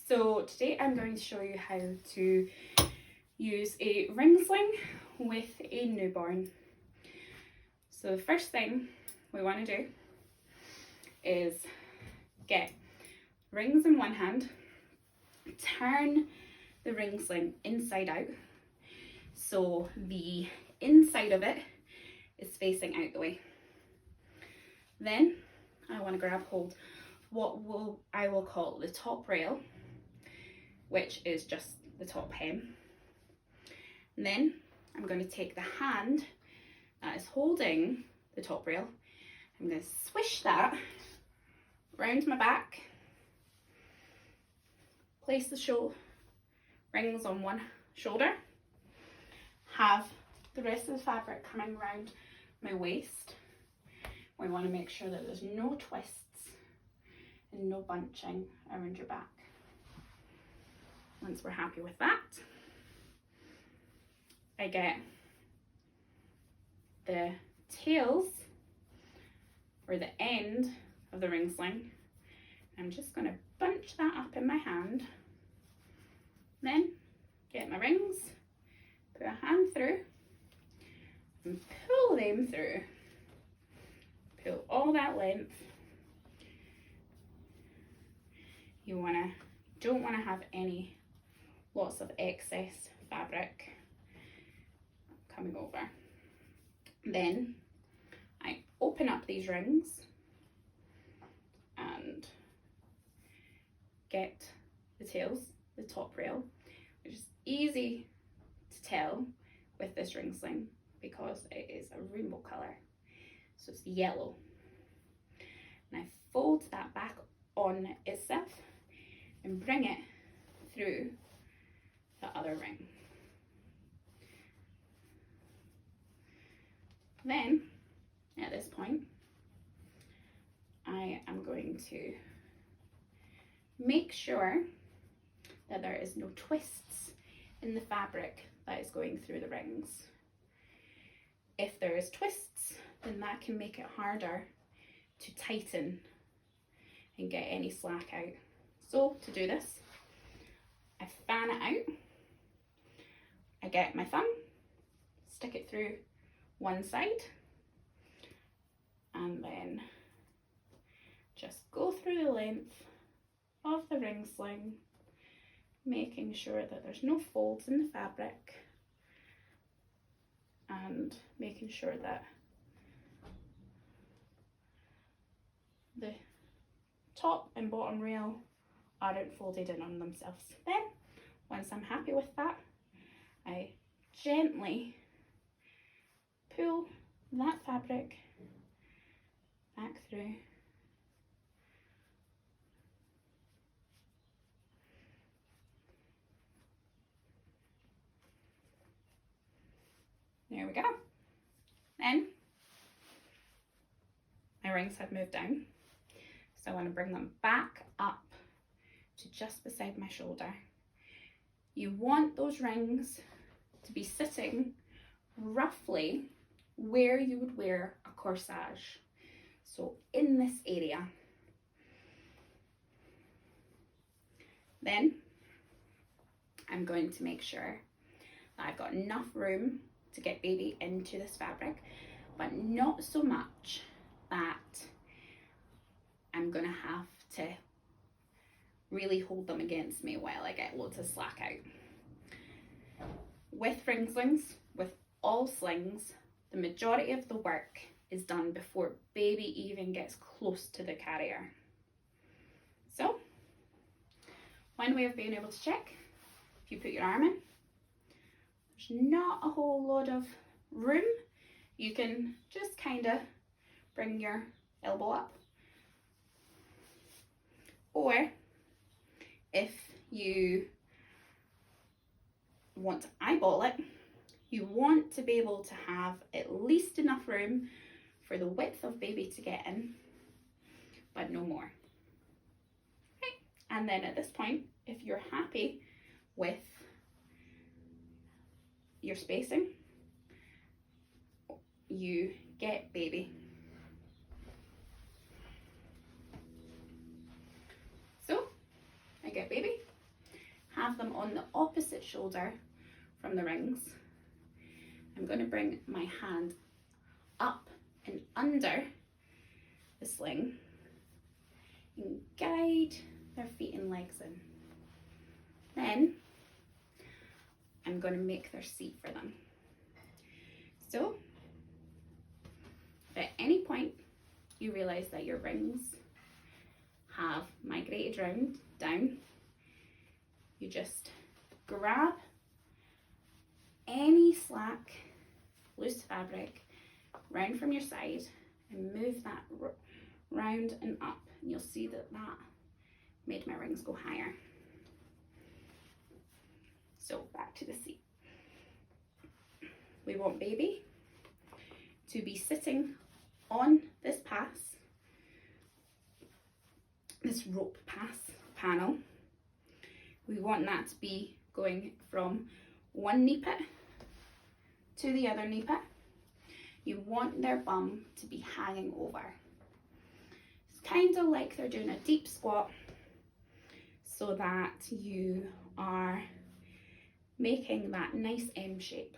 So today I'm going to show you how to use a ring sling with a newborn. So the first thing we want to do is get rings in one hand, turn the ring sling inside out so the inside of it is facing out the way. Then I want to grab hold of I will call the top rail, which is just the top hem. And then I'm going to take the hand that is holding the top rail, I'm going to swish that round my back, place the rings on one shoulder, have the rest of the fabric coming around my waist. We want to make sure that there's no twists and no bunching around your back. Once we're happy with that, I get the tails or the end of the ring sling. I'm just going to bunch that up in my hand, then get my rings, put a hand through and pull them through. Pull all that length. You don't want to have lots of excess fabric coming over. Then I open up these rings and get the tails, the top rail, which is easy to tell with this ring sling because it is a rainbow colour. So it's yellow. And I fold that back on itself and bring it through the other ring. Then, at this point, I am going to make sure that there is no twists in the fabric that is going through the rings. If there is twists, then that can make it harder to tighten and get any slack out. So to do this, I fan it out. I get my thumb, stick it through one side, and then just go through the length of the ring sling, making sure that there's no folds in the fabric and making sure that the top and bottom rail aren't folded in on themselves. Then, once I'm happy with that, I gently pull that fabric back through. There we go. Then my rings have moved down, so I want to bring them back up to just beside my shoulder. You want those rings to be sitting roughly where you would wear a corsage, so in this area. Then I'm going to make sure that I've got enough room to get baby into this fabric, but not so much that I'm gonna have to really hold them against me while I get loads of slack out. With ring slings, with all slings, the majority of the work is done before baby even gets close to the carrier. So, one way of being able to check, if you put your arm in, there's not a whole lot of room. You can just kind of bring your elbow up. Or if you want to eyeball it, you want to be able to have at least enough room for the width of baby to get in, but no more. Okay. And then at this point, if you're happy with your spacing, you get baby. So I get baby, have them on the opposite shoulder from the rings. I'm going to bring my hand up and under the sling and guide their feet and legs in. Then I'm going to make their seat for them. So if at any point you realize that your rings have migrated down, you just grab any slack, loose fabric round from your side and move that round and up, and you'll see that that made my rings go higher. So back to the seat. We want baby to be sitting on this pass, this rope pass panel. We want that to be going from one knee pit to the other knee pit. You want their bum to be hanging over. It's kind of like they're doing a deep squat, so that you are making that nice M shape.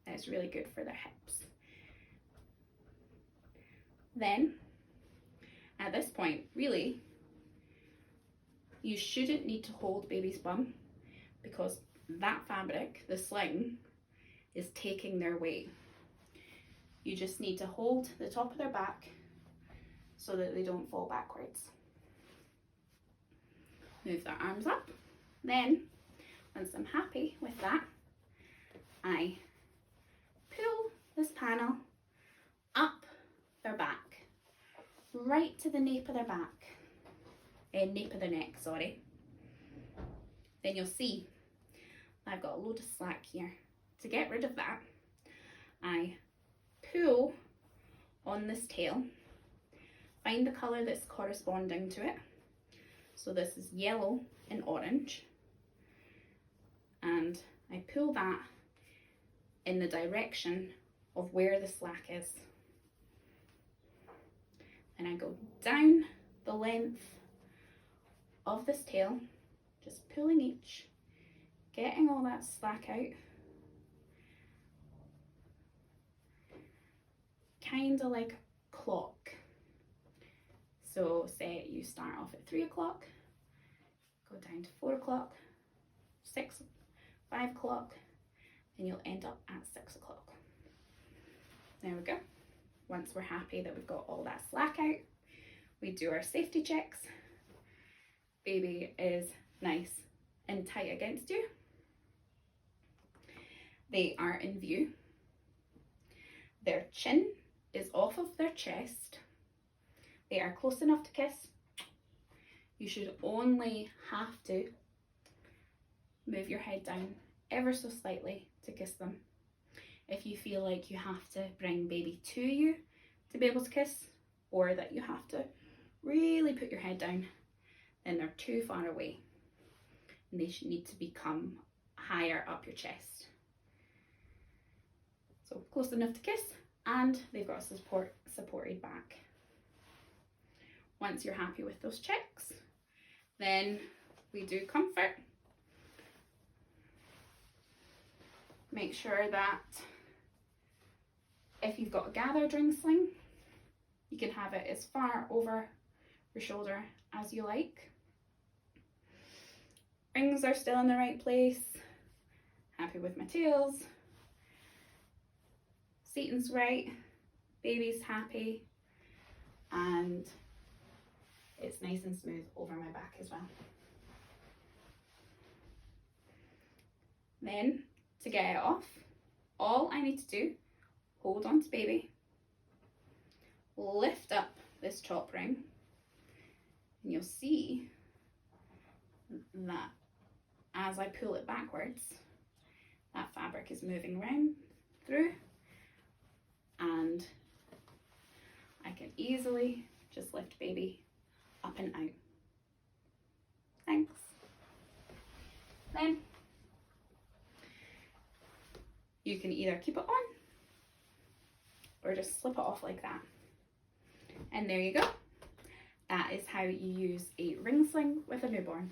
That's really good for their hips. Then, at this point, really, you shouldn't need to hold baby's bum, because that fabric, the sling, is taking their weight. You just need to hold the top of their back so that they don't fall backwards. Move their arms up. Then, once I'm happy with that, I pull this panel up their back, right to the nape of their back, nape of their neck, sorry. Then you'll see I've got a load of slack here. To get rid of that, I pull on this tail, find the colour that's corresponding to it. So this is yellow and orange, and I pull that in the direction of where the slack is. And I go down the length of this tail, just pulling each, getting all that slack out. Kind of like a clock. So say you start off at 3 o'clock, go down to 4 o'clock, 6, 5 o'clock, and you'll end up at 6 o'clock. There we go. Once we're happy that we've got all that slack out, we do our safety checks. Baby is nice and tight against you. They are in view. Their chin is off of their chest. They are close enough to kiss. You should only have to move your head down ever so slightly to kiss them. If you feel like you have to bring baby to you to be able to kiss, or that you have to really put your head down, then they're too far away and they should need to become higher up your chest. So close enough to kiss, and they've got a supported back. Once you're happy with those checks, then we do comfort. Make sure that if you've got a gathered ring sling, you can have it as far over your shoulder as you like. Rings are still in the right place. Happy with my tails. Seating's right. Baby's happy. And it's nice and smooth over my back as well. Then, to get it off, all I need to do, hold on to baby, lift up this top ring, and you'll see that as I pull it backwards, that fabric is moving round through, and I can easily just lift baby up and out. Thanks. Then you can either keep it on or just slip it off like that. And there you go. That is how you use a ring sling with a newborn.